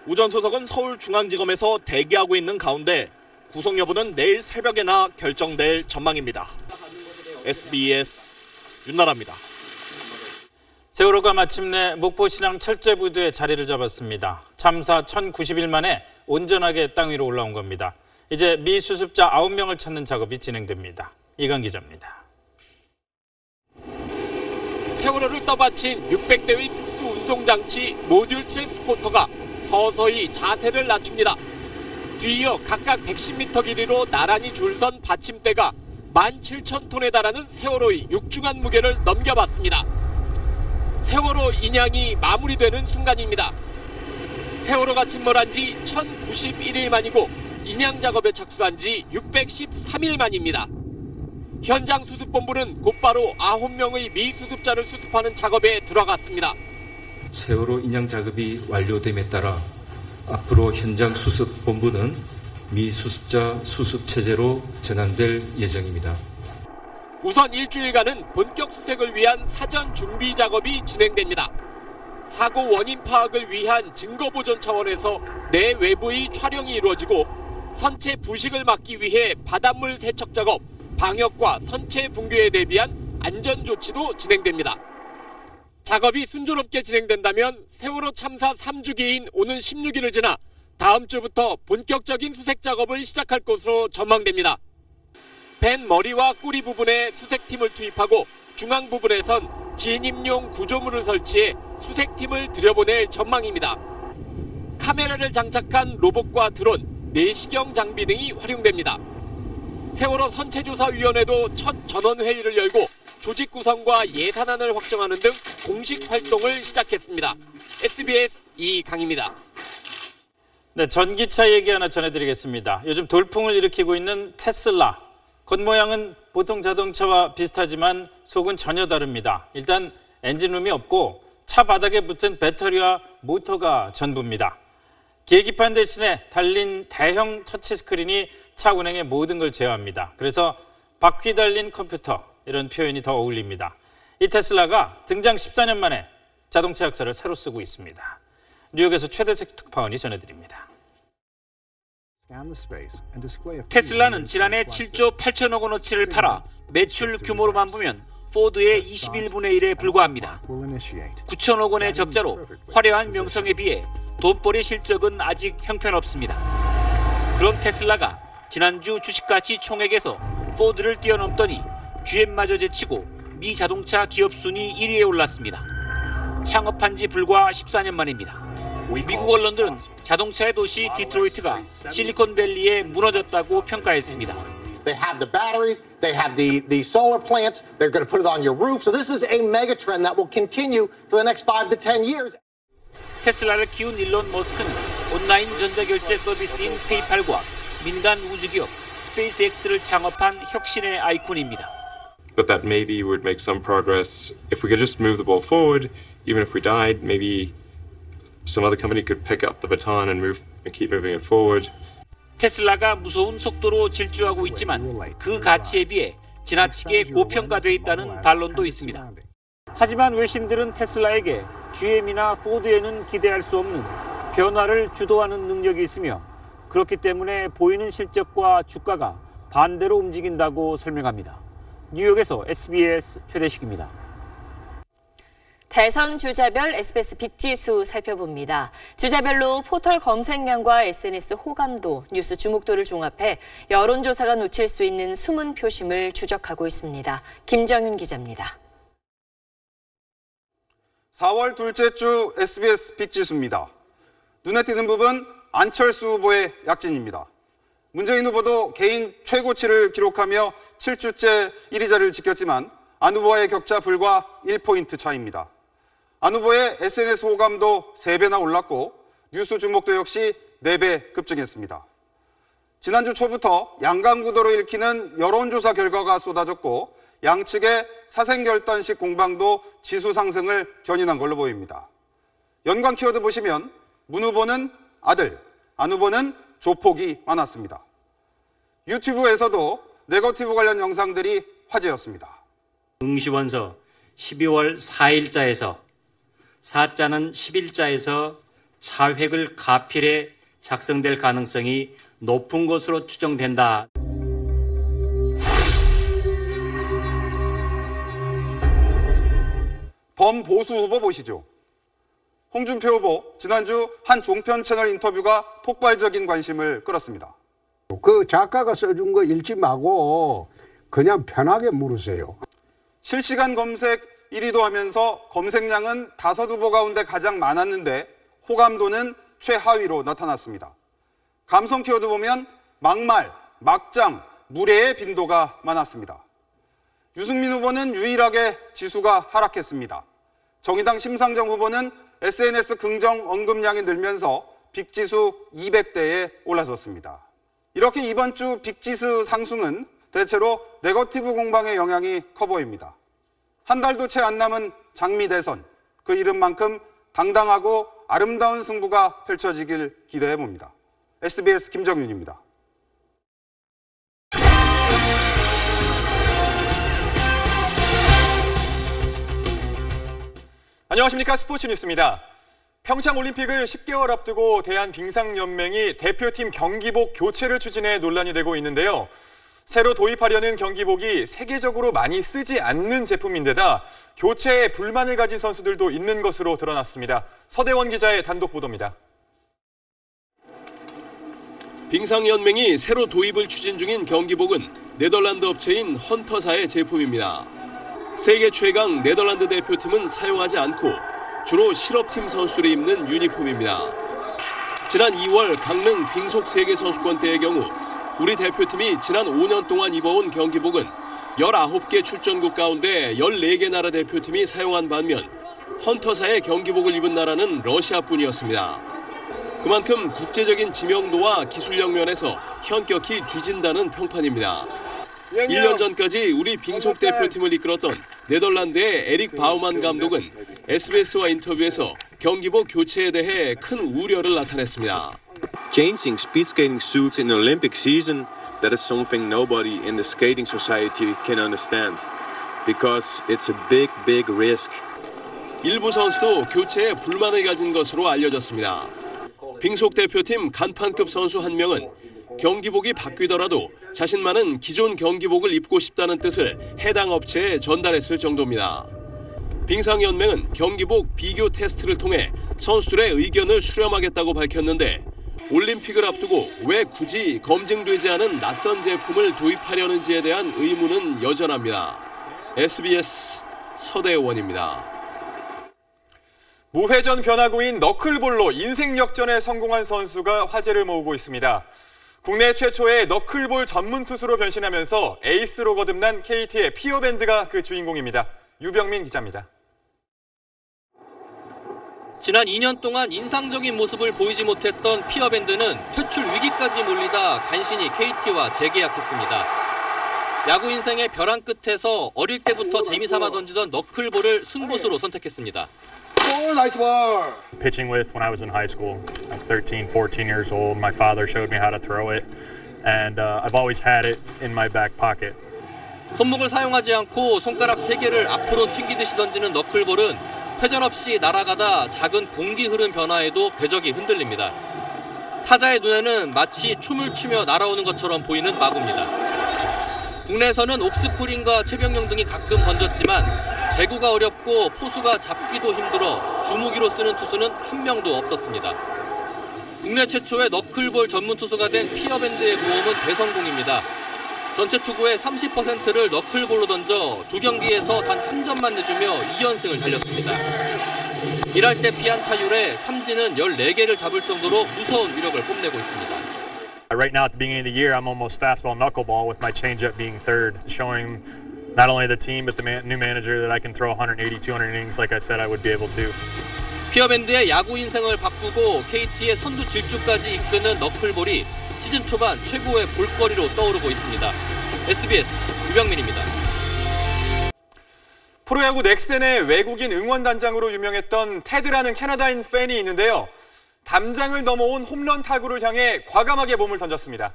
우 전 수석은 서울중앙지검에서 대기하고 있는 가운데 구속 여부는 내일 새벽에나 결정될 전망입니다. SBS 윤나라입니다. 세월호가 마침내 목포신항 철제부두에 자리를 잡았습니다. 참사 1090일 만에 온전하게 땅 위로 올라온 겁니다. 이제 미수습자 9명을 찾는 작업이 진행됩니다. 이강 기자입니다. 세월호를 떠받친 600대의 특수운송장치 모듈 트랜스포터가 서서히 자세를 낮춥니다. 뒤이어 각각 110m 길이로 나란히 줄선 받침대가 17,000톤에 달하는 세월호의 육중한 무게를 넘겨봤습니다. 세월호 인양이 마무리되는 순간입니다. 세월호가 침몰한 지 1091일 만이고 인양 작업에 착수한 지 613일 만입니다. 현장 수습본부는 곧바로 9명의 미수습자를 수습하는 작업에 들어갔습니다. 세월호 인양 작업이 완료됨에 따라 앞으로 현장 수습본부는 미수습자 수습체제로 전환될 예정입니다. 우선 일주일간은 본격 수색을 위한 사전 준비 작업이 진행됩니다. 사고 원인 파악을 위한 증거 보존 차원에서 내외부의 촬영이 이루어지고 선체 부식을 막기 위해 바닷물 세척 작업, 방역과 선체 붕괴에 대비한 안전 조치도 진행됩니다. 작업이 순조롭게 진행된다면 세월호 참사 3주기인 오는 16일을 지나 다음 주부터 본격적인 수색 작업을 시작할 것으로 전망됩니다. 벤 머리와 꼬리 부분에 수색팀을 투입하고 중앙 부분에선 진입용 구조물을 설치해 수색팀을 들여보낼 전망입니다. 카메라를 장착한 로봇과 드론, 내시경 장비 등이 활용됩니다. 세월호 선체조사위원회도 첫 전원회의를 열고 조직 구성과 예산안을 확정하는 등 공식 활동을 시작했습니다. SBS 이강입니다. 네, 전기차 얘기 하나 전해드리겠습니다. 요즘 돌풍을 일으키고 있는 테슬라. 겉모양은 보통 자동차와 비슷하지만 속은 전혀 다릅니다. 일단 엔진룸이 없고 차 바닥에 붙은 배터리와 모터가 전부입니다. 계기판 대신에 달린 대형 터치스크린이 차 운행의 모든 걸 제어합니다. 그래서 바퀴 달린 컴퓨터, 이런 표현이 더 어울립니다. 이 테슬라가 등장 14년 만에 자동차 역사를 새로 쓰고 있습니다. 뉴욕에서 최대책 특파원이 전해드립니다. 테슬라는 지난해 7조 8천억 원어치를 팔아 매출 규모로만 보면 포드의 21분의 1에 불과합니다. 9천억 원의 적자로 화려한 명성에 비해 돈벌이 실적은 아직 형편없습니다. 그런 테슬라가 지난주 주식가치 총액에서 포드를 뛰어넘더니 GM마저 제치고 미 자동차 기업 순위 1위에 올랐습니다. 창업한 지 불과 14년 만입니다. 미국 언론들은 자동차의 도시 디트로이트가 실리콘밸리에 무너졌다고 평가했습니다. They have the batteries, they have the solar plants, they're going to put it on your roof. So this is a mega trend that will continue for the next 5 to 10 years. 테슬라를 키운 일론 머스크는 온라인 전자결제 서비스인 페이팔과 민간 우주기업 스페이스X를 창업한 혁신의 아이콘입니다. But that maybe would make some progress if we could just move the ball forward. Even if we died, maybe some other company could pick up the baton and keep moving it forward. 테슬라가 무서운 속도로 질주하고 있지만 그 가치에 비해 지나치게 고평가돼 있다는 반론도 있습니다. 하지만 외신들은 테슬라에게 GM이나 포드에는 기대할 수 없는 변화를 주도하는 능력이 있으며 그렇기 때문에 보이는 실적과 주가가 반대로 움직인다고 설명합니다. 뉴욕에서 SBS 최대식입니다. 대선 주자별 SBS 빅지수 살펴봅니다. 주자별로 포털 검색량과 SNS 호감도, 뉴스 주목도를 종합해 여론조사가 놓칠 수 있는 숨은 표심을 추적하고 있습니다. 김정윤 기자입니다. 4월 둘째 주 SBS 빅지수입니다. 눈에 띄는 부분 안철수 후보의 약진입니다. 문재인 후보도 개인 최고치를 기록하며 7주째 1위 자리를 지켰지만 안 후보와의 격차 불과 1포인트 차이입니다. 안 후보의 SNS 호감도 3배나 올랐고 뉴스 주목도 역시 4배 급증했습니다. 지난주 초부터 양강구도로 읽히는 여론조사 결과가 쏟아졌고 양측의 사생결단식 공방도 지수 상승을 견인한 걸로 보입니다. 연관 키워드 보시면 문 후보는 아들, 안 후보는 조폭이 많았습니다. 유튜브에서도 네거티브 관련 영상들이 화제였습니다. 응시원서 12월 4일자에서 4자는 10일자에서 차획을 가필해 작성될 가능성이 높은 것으로 추정된다. 범보수 후보 보시죠. 홍준표 후보 지난주 한 종편 채널 인터뷰가 폭발적인 관심을 끌었습니다. 그 작가가 써준 거 읽지 마고 그냥 편하게 물으세요. 실시간 검색 1위도 하면서 검색량은 5 후보 가운데 가장 많았는데 호감도는 최하위로 나타났습니다. 감성 키워드 보면 막말, 막장, 무례의 빈도가 많았습니다. 유승민 후보는 유일하게 지수가 하락했습니다. 정의당 심상정 후보는 SNS 긍정 언급량이 늘면서 빅지수 200대에 올라섰습니다. 이렇게 이번 주 빅지수 상승은 대체로 네거티브 공방의 영향이 커 보입니다. 한 달도 채 안 남은 장미 대선, 그 이름만큼 당당하고 아름다운 승부가 펼쳐지길 기대해 봅니다. SBS 김정윤입니다. 안녕하십니까, 스포츠 뉴스입니다. 평창 올림픽을 10개월 앞두고 대한빙상연맹이 대표팀 경기복 교체를 추진해 논란이 되고 있는데요. 새로 도입하려는 경기복이 세계적으로 많이 쓰지 않는 제품인데다 교체에 불만을 가진 선수들도 있는 것으로 드러났습니다. 서대원 기자의 단독 보도입니다. 빙상연맹이 새로 도입을 추진 중인 경기복은 네덜란드 업체인 헌터사의 제품입니다. 세계 최강 네덜란드 대표팀은 사용하지 않고 주로 실업팀 선수들이 입는 유니폼입니다. 지난 2월 강릉 빙속 세계선수권대회 경우 우리 대표팀이 지난 5년 동안 입어온 경기복은 19개 출전국 가운데 14개 나라 대표팀이 사용한 반면 헌터사의 경기복을 입은 나라는 러시아뿐이었습니다. 그만큼 국제적인 지명도와 기술력 면에서 현격히 뒤진다는 평판입니다. 1년 전까지 우리 빙속 대표팀을 이끌었던 네덜란드의 에릭 바우만 감독은 SBS와 인터뷰에서 경기복 교체에 대해 큰 우려를 나타냈습니다. Changing speed skating suits in the Olympic season, that is something nobody in the skating society can understand because it's a big, big risk. 일부 선수도 교체에 불만을 가진 것으로 알려졌습니다. 빙속 대표팀 간판급 선수 한 명은 경기복이 바뀌더라도 자신만은 기존 경기복을 입고 싶다는 뜻을 해당 업체에 전달했을 정도입니다. 빙상연맹은 경기복 비교 테스트를 통해 선수들의 의견을 수렴하겠다고 밝혔는데 올림픽을 앞두고 왜 굳이 검증되지 않은 낯선 제품을 도입하려는지에 대한 의문은 여전합니다. SBS 서대원입니다. 무회전 변화구인 너클볼로 인생 역전에 성공한 선수가 화제를 모으고 있습니다. 국내 최초의 너클볼 전문 투수로 변신하면서 에이스로 거듭난 KT의 피어밴드가 그 주인공입니다. 유병민 기자입니다. 지난 2년 동안 인상적인 모습을 보이지 못했던 피어밴드는 퇴출 위기까지 몰리다 간신히 KT와 재계약했습니다. 야구 인생의 벼랑 끝에서 어릴 때부터 재미삼아 던지던 너클볼을 승부수로 선택했습니다. Nice ball. Pitching with when I was in high school, like 13, 14 years old. My father showed me how to throw it, and I've always had it in my back pocket. 손목을 사용하지 않고 손가락 3개를 앞으로 튕기듯이 던지는 너클볼은 회전 없이 날아가다 작은 공기 흐름 변화에도 궤적이 흔들립니다. 타자의 눈에는 마치 춤을 추며 날아오는 것처럼 보이는 마구입니다. 국내에서는 옥스프링과 최병영 등이 가끔 던졌지만 제구가 어렵고 포수가 잡기도 힘들어 주무기로 쓰는 투수는 한 명도 없었습니다. 국내 최초의 너클볼 전문 투수가 된 피어밴드의 모험은 대성공입니다. 전체 투구의 30%를 너클볼로 던져 2경기에서 단 한 점만 내주며 2연승을 달렸습니다. 1할 때 피안타율에 삼진은 14개를 잡을 정도로 무서운 위력을 뽐내고 있습니다. Right now at the beginning of the year, I'm almost fastball knuckleball with my changeup being third, showing not only the team but the new manager that I can throw 180, 200 innings like I said I would be able to. 피어밴드의 야구 인생을 바꾸고 KT의 선두 질주까지 이끄는 너클볼이 시즌 초반 최고의 볼거리로 떠오르고 있습니다. SBS 유병민입니다. 프로야구 넥센의 외국인 응원단장으로 유명했던 테드라는 캐나다인 팬이 있는데요. 담장을 넘어온 홈런 타구를 향해 과감하게 몸을 던졌습니다.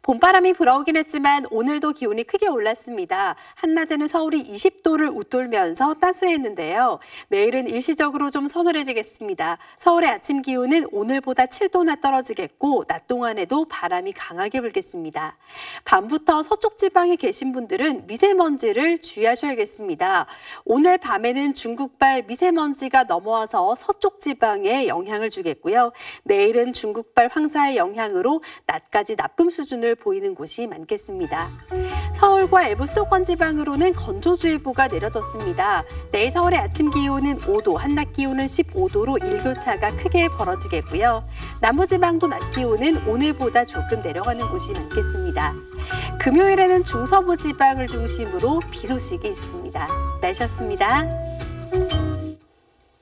봄바람이 불어오긴 했지만 오늘도 기온이 크게 올랐습니다. 한낮에는 서울이 20도를 웃돌면서 따스했는데요. 내일은 일시적으로 좀 서늘해지겠습니다. 서울의 아침 기온은 오늘보다 7도나 떨어지겠고 낮 동안에도 바람이 강하게 불겠습니다. 밤부터 서쪽 지방에 계신 분들은 미세먼지를 주의하셔야겠습니다. 오늘 밤에는 중국발 미세먼지가 넘어와서 서쪽 지방에 영향을 주겠고요. 내일은 중국발 황사의 영향으로 낮까지 나쁨 수준을 보이는 곳이 많겠습니다. 서울과 일부 수도권 지방으로는 건조주의보가 내려졌습니다. 내일 서울의 아침 기온은 5도, 한낮 기온은 15도로 일교차가 크게 벌어지겠고요. 남부지방도 낮 기온은 오늘보다 조금 내려가는 곳이 많겠습니다. 금요일에는 중서부 지방을 중심으로 비 소식이 있습니다. 날씨였습니다.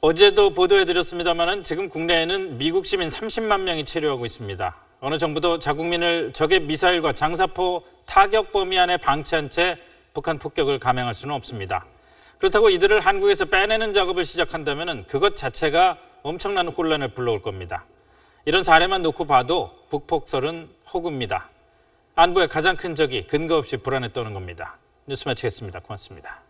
어제도 보도해드렸습니다만 지금 국내에는 미국 시민 30만 명이 체류하고 있습니다. 어느 정부도 자국민을 적의 미사일과 장사포 타격 범위 안에 방치한 채 북한 폭격을 감행할 수는 없습니다. 그렇다고 이들을 한국에서 빼내는 작업을 시작한다면 그것 자체가 엄청난 혼란을 불러올 겁니다. 이런 사례만 놓고 봐도 북폭설은 허구입니다. 안보의 가장 큰 적이 근거 없이 불안에 떠는 겁니다. 뉴스 마치겠습니다. 고맙습니다.